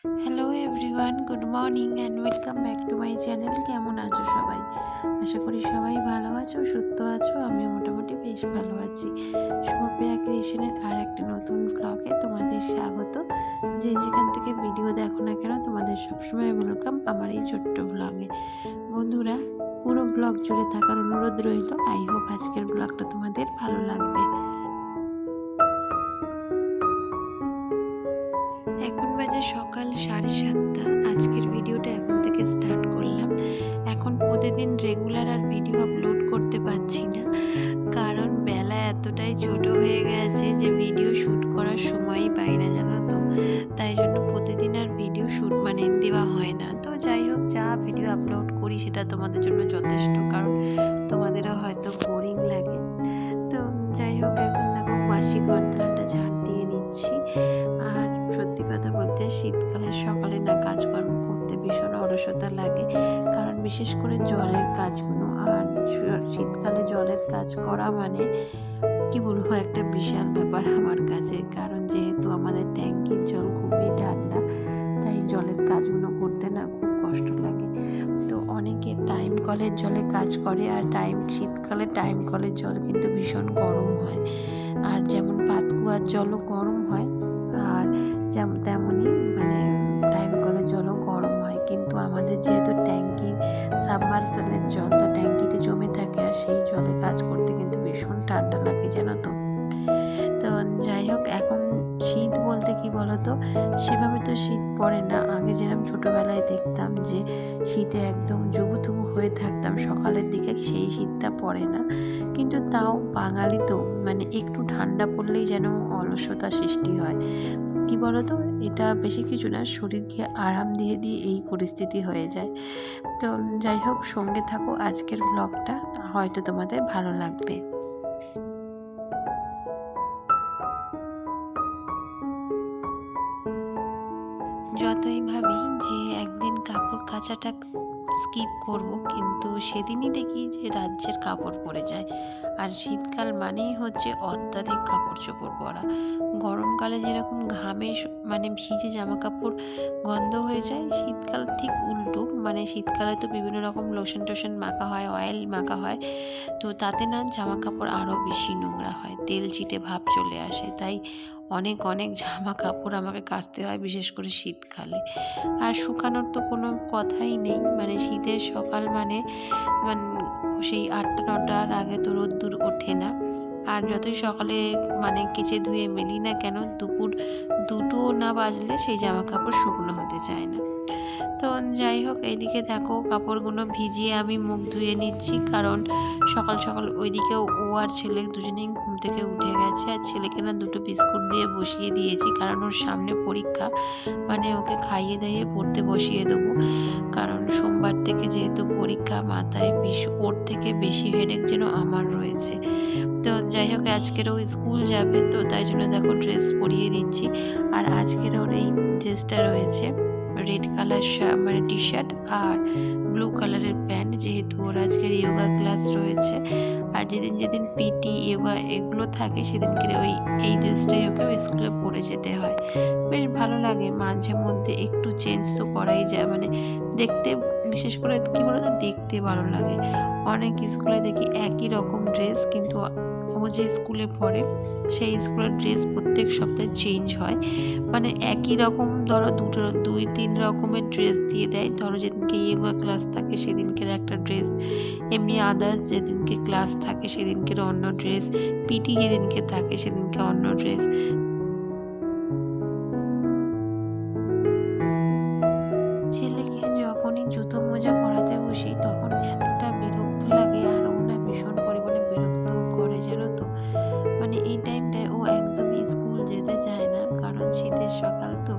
Hello everyone, good morning and welcome back to my channel. কেমন আছো সবাই? আশা করি সবাই ভালো আছো, সুস্থ আছো। আমিও মোটামুটি বেশ ভালো আছি। শুভপ্রিয়া ক্রিয়েশনের আর একটা নতুন ব্লগে তোমাদের স্বাগত। যে যেখান থেকে ভিডিও দেখো না কেন, তোমাদের সবসময় ওয়েলকাম আমার এই ছোট্ট ব্লগে। বন্ধুরা, পুরো ব্লগ জুড়ে থাকার অনুরোধ রইল। আই হোপ আজকের ব্লগটা তোমাদের ভালো লাগবে। এখন বাজে সকাল 7:30। আজকের ভিডিওটা এখন থেকে স্টার্ট করলাম। এখন প্রতিদিন রেগুলার আর ভিডিও আপলোড করতে পারছি না, কারণ বেলা এতটাই ছোট হয়ে গেছে যে ভিডিও শ্যুট করার সময়ই পাই না, জানো তো। তাই জন্য প্রতিদিন আর ভিডিও শ্যুট দেওয়া হয় না। তো যাই হোক, যা ভিডিও আপলোড করি সেটা তোমাদের জন্য যথেষ্ট, কারণ তোমাদেরও হয়তো বোরিং লাগে। তো যাই হোক, এখন দেখো বাসি ঘরটা ঝাড় দিয়ে নিচ্ছি। আর সত্যি কথা বলতে শীতকালের সকালে না কাজকর্ম করতে ভীষণ অলসতা লাগে, কারণ বিশেষ করে জলের কাজগুলো। আর শীতকালে জলের কাজ করা মানে কি বলবো, একটা বিশাল ব্যাপার আমার কাছে, কারণ যেহেতু আমাদের ট্যাঙ্কির জল খুবই ঠান্ডা, তাই জলের কাজগুলো করতে না খুব কষ্ট লাগে। তো অনেকে টাইম কলের জলে কাজ করে, আর শীতকালে টাইম কলের জল কিন্তু ভীষণ গরম হয়। আর যেমন পাতকুয়ার জলও গরম হয়, আর তেমনই টাইম কলের জলও গরম হয়। কিন্তু আমাদের যেহেতু ট্যাঙ্কি সাবমার্সেলের জল, তো ট্যাঙ্কিতে জমে থাকে, আর সেই জলে কাজ করতে কিন্তু ভীষণ ঠান্ডা লাগে, জানো তো। তো যাই হোক, এখন শীত বলতে কি বলতো, সেভাবে তো শীত পড়ে না। আগে যেরকম ছোটোবেলায় দেখতাম যে শীতে একদম জুবুথুবু হয়ে থাকতাম সকালের দিকে, সেই শীতটা পড়ে না। কিন্তু তাও বাঙালি তো একটু ঠান্ডা পড়লেই যেন অলসতা সৃষ্টি হয়। কি বলতো, এটা বেশি কিছু না, শরীরকে আরাম দিয়ে দিয়ে এই পরিস্থিতি হয়ে যায়। তো যাই হোক, সঙ্গে থাকো, আজকের ব্লগটা হয়তো তোমাদের ভালো লাগবে। যতই ভাবি যে একদিন কাপড় কাচাটা স্কিপ করব, কিন্তু সেদিনই দেখি যে রাজ্যের কাপড় পরে যায়। আর শীতকাল মানেই হচ্ছে অত্যাধিক কাপড় চোপড় পরা। গরমকালে যেরকম ঘামে ভিজে জামা কাপড় গন্ধ হয়ে যায়, শীতকাল ঠিক উল্টো। শীতকালে তো বিভিন্ন রকম লোশন টোশন মাখা হয়, অয়েল মাখা হয়, তো তাতে না জামা কাপড় আরও বেশি নোংরা হয়, তেল চিটে ভাব চলে আসে। তাই অনেক অনেক জামা কাপড় আমাকে কাচতে হয়, বিশেষ করে শীতকালে। আর শুকানোর তো কোনো কথাই নেই, শীতের সকাল মানে সেই 8টা-9টার আগে তো রোদ্দুর ওঠে না। আর যতই সকালে কেচে ধুয়ে মেলি না কেন, দুপুর 2টো না বাজলে সেই জামা কাপড় শুকনো হতে চায় না। তো যাই হোক, এইদিকে দেখো কাপড়গুলো ভিজিয়ে আমি মুখ ধুয়ে নিচ্ছি, কারণ সকাল সকাল ওইদিকেও ও আর ছেলে দুজনেই ঘুম থেকে উঠে গেছে। আর ছেলেকে না 2টো বিস্কুট দিয়ে বসিয়ে দিয়েছি, কারণ ওর সামনে পরীক্ষা, ওকে খাইয়ে দাইয়ে পড়তে বসিয়ে দেবো। কারণ সোমবার থেকে যেহেতু পরীক্ষা, মাথায় ওর থেকে বেশি হেডেক যেন আমার রয়েছে। তো যাই হোক, আজকের ও স্কুল যাবে, তো তাই জন্য দেখো ড্রেস পরিয়ে দিচ্ছি। আর আজকের ওর এই ড্রেসটা রয়েছে রেড কালার টি শার্ট আর ব্লু কালারের প্যান্ট, যেহেতু ওর আজকের যোগা ক্লাস রয়েছে। আর যেদিন যেদিন পিটি যোগা এগুলো থাকে, সেদিনকে এই ড্রেসটাই ওকে স্কুলে পরে যেতে হয়। বেশ ভালো লাগে, মাঝে মধ্যে একটু চেঞ্জ তো করাই যায়, দেখতে, বিশেষ করে কি বলতো, দেখতে ভালো লাগে। অনেক স্কুলে দেখি একই রকম ড্রেস, কিন্তু ও যে স্কুলে পড়ে সেই স্কুলের ড্রেস প্রত্যেক সপ্তাহে চেঞ্জ হয়। একই রকম ধরো 2-3 রকমের ড্রেস দিয়ে দেয়। ধরো যেদিনকে যোগা ক্লাস থাকে সেদিনকের একটা ড্রেস, এমনি আদার্স যেদিনকে ক্লাস থাকে সেদিনকের অন্য ড্রেস, পিটি যেদিনকে থাকে সেদিনকে অন্য ড্রেস। ছেলেকে যখনই জুতো মোজা পরাতে বসি, তখন এতটা বিরক্ত লাগে, আর ও না ভীষণ পরিমাণে বিরক্ত করে, জানো তো। এই টাইমটায় ও একদমই স্কুল যেতে চায় না, কারণ শীতের সকাল তো,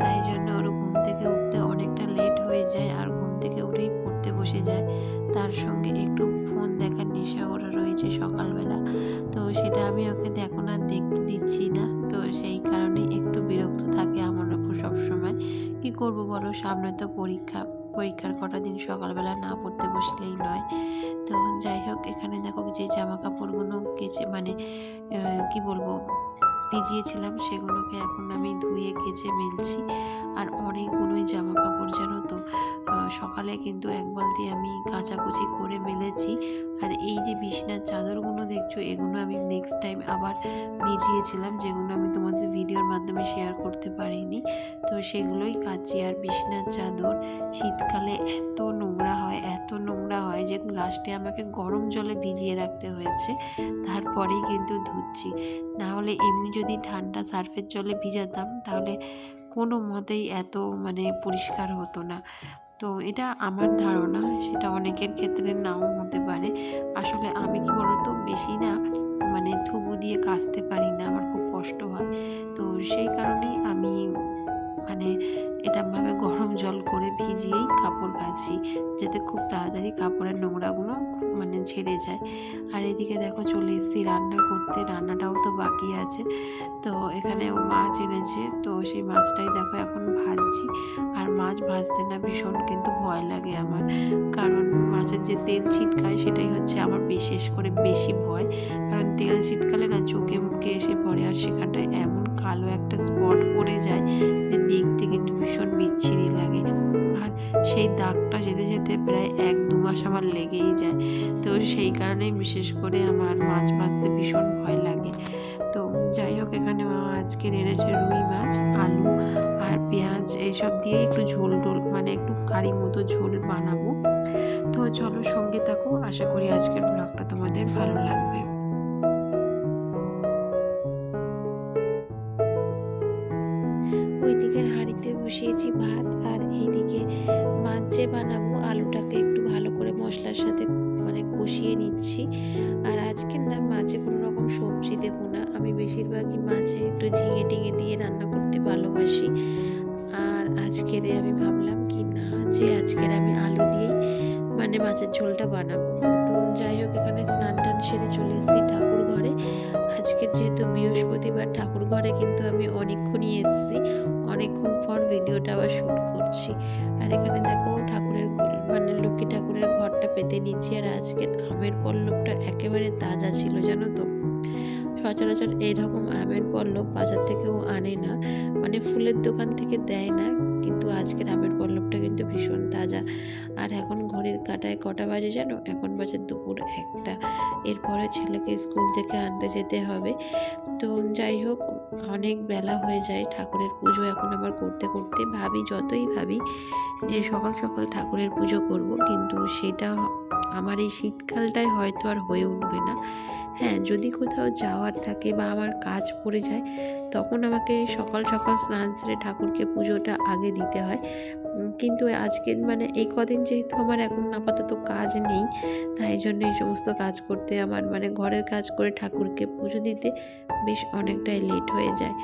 তাই জন্য ওর ঘুম থেকে উঠতে অনেকটা লেট হয়ে যায়, আর ঘুম থেকে উঠেই পড়তে বসে যায়। তার সঙ্গে একটু ফোন দেখার নেশা ওর রয়েছে সকালবেলা, তো সেটা আমি ওকে এখন আর দেখতে দিচ্ছি না। তো সেই কারণেই একটু বিরক্ত থাকে আমার ওপর সবসময়। কী করবো বলো, সামনে তো পরীক্ষার কটা দিন সকালবেলা না পড়তে বসলেই নয়। তো যাই হোক, এখানে দেখো যে জামা কাপড়গুলো কেচে কি বলবো ভিজিয়েছিলাম, সেগুলোকে এখন আমি ধুয়ে কেচে মেলছি। আর অনেকগুলোই জামা কাপড় জানো তো। সকালে কিন্তু এক বালতি আমি কাচাকুচি করে মেলেছি। আর এই যে বিছানার চাদরগুলো দেখছো, এগুলো আমি নেক্সট টাইম আবার ভিজিয়েছিলাম, যেগুলো আমি তোমাদের ভিডিওর মাধ্যমে শেয়ার করতে পারিনি। তো সেগুলোই কাচি। আর বিছানার চাদর শীতকালে এত নোংরা হয়, এত নোংরা হয় যে লাস্টে আমাকে গরম জলে ভিজিয়ে রাখতে হয়েছে, তারপরেই কিন্তু ধুচ্ছি। নাহলে এমনি যদি ঠান্ডা সার্ফের জলে ভিজাতাম তাহলে কোনো মতেই এত পরিষ্কার হতো না। তো এটা আমার ধারণা, সেটা অনেকের ক্ষেত্রে নাও হতে পারে। আসলে আমি কি বলতো, বেশি না থুবু দিয়ে কাচতে পারি না, আমার খুব কষ্ট হয়। তো সেই কারণেই আমি এরমভাবে গরম জল করে ভিজিয়েই কাপড় কাচি, যাতে খুব তাড়াতাড়ি কাপড়ের নোংরাগুলো ঝেড়ে যায়। আর এদিকে দেখো চলে এসেছি রান্না করতে, রান্নাটাও তো বাকি আছে। তো এখানে ও মাছ এনেছে, তো সেই মাছটাই দেখো এখন ভাজছি। আর মাছ ভাজতে না ভীষণ কিন্তু ভয় লাগে আমার, কারণ মাছের যে তেল ছিটকায় সেটাই হচ্ছে আমার বিশেষ করে বেশি ভয়। কারণ তেল ছিটকালে না চোখে মুখে এসে পড়ে, আর সেখানটায় এমন কালো একটা স্পট পড়ে যায় যে দেখতে কিন্তু ভীষণ বিচ্ছিরি লাগে। আর সেই দাগটা যেতে যেতে প্রায় 1-2 মাস আমার লেগেই যায়। তো সেই কারণেই বিশেষ করে আমার মাছ ভাজতে ভীষণ ভয় লাগে। তো যাই হোক, এখানে আজকে এনেছে রুই মাছ, আলু আর পেঁয়াজ এইসব দিয়ে একটু ঝোল টোল একটু কারি মতো ঝোল বানাবো। তো চলো সঙ্গে থাকো, আশা করি আজকের ব্লগটা তোমাদের ভালো লাগবে। ওইদিকের হাঁড়িতে বসিয়েছি ভাত, আর এইদিকে মাছ যে বানাবো আলুটাকে একটু ভালো করে মশলার সাথে কষিয়ে নিচ্ছি। আর আজকের না মাছে কোনো রকম সবজি দেবো না, আমি বেশিরভাগই মাছে একটু ঝিঙে টিঙে দিয়ে রান্না করতে ভালোবাসি। আর আজকের আমি ভাবলাম কি না, যে আজকের আমি আলু দিয়েই মাছের ঝোলটা বানাবো। তো যাই হোক, এখানে স্নান টান সেরে চলে এসেছি ঠাকুর ঘরে। আজকের যেহেতু বৃহস্পতিবার, ঠাকুর ঘরে কিন্তু আমি অনেকক্ষণই এসেছি, অনেকক্ষণ পর ভিডিওটা আবার শ্যুট করছি। আর এখানে দেখো ঠাকুরের লক্ষ্মী ঠাকুরের ঘরটা পেতে নিচ্ছি। আর আজকের আমের পল্লবটা একেবারে তাজা ছিল জানো তো। সচরাচর এইরকম আমের পল্লব বাজার থেকেও আনে না, ফুলের দোকান থেকে দেয় না, কিন্তু আজকের আমের পল্লবটা কিন্তু ভীষণ তাজা। আর এখন ঘড়ির কাঁটায় কটা বাজে জানো? এখন বাজে দুপুর 1টা। এরপরে ছেলেকে স্কুল থেকে আনতে যেতে হবে। তো যাই হোক, অনেক বেলা হয়ে যায়। ঠাকুরের পুজো এখন আবার করতে করতে যতই ভাবি যে সকাল সকাল ঠাকুরের পুজো করব, কিন্তু সেটা আমার এই শীতকালটায় হয়তো আর হয়ে উঠবে না। হ্যাঁ, যদি কোথাও যাওয়ার থাকে বা আমার কাজ পড়ে যায়, তখন আমাকে সকাল সকাল স্নান সেরে ঠাকুরকে পুজোটা আগে দিতে হয়। কিন্তু আজকে এই কদিন যেহেতু আমার এখন আপাতত কাজ নেই, তাই জন্য এই সমস্ত কাজ করতে আমার ঘরের কাজ করে ঠাকুরকে পুজো দিতে বেশ অনেকটাই লেট হয়ে যায়।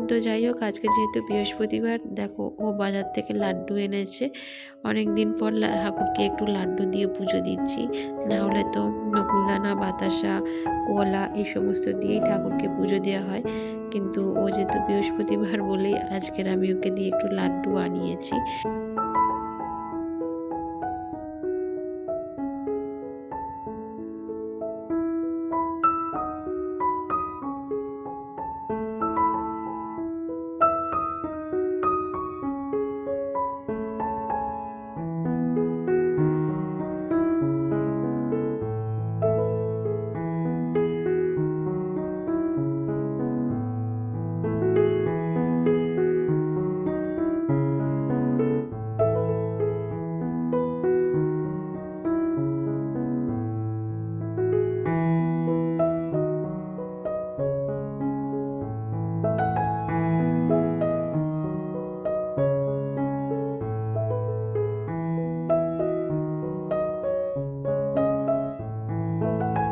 তো যাই হোক, আজকে যেহেতু বৃহস্পতিবার, দেখো ও বাজার থেকে লাড্ডু এনেছে। অনেক দিন পর ঠাকুরকে একটু লাড্ডু দিয়ে পুজো দিচ্ছি, না হলে তো নকুলদানা, বাতাসা, কলা এই সমস্ত দিয়েই ঠাকুরকে পুজো দেওয়া হয়। কিন্তু ও যেহেতু বৃহস্পতিবার বলেই আজকের আমি ওকে দিয়ে একটু লাড্ডু আনিয়েছি।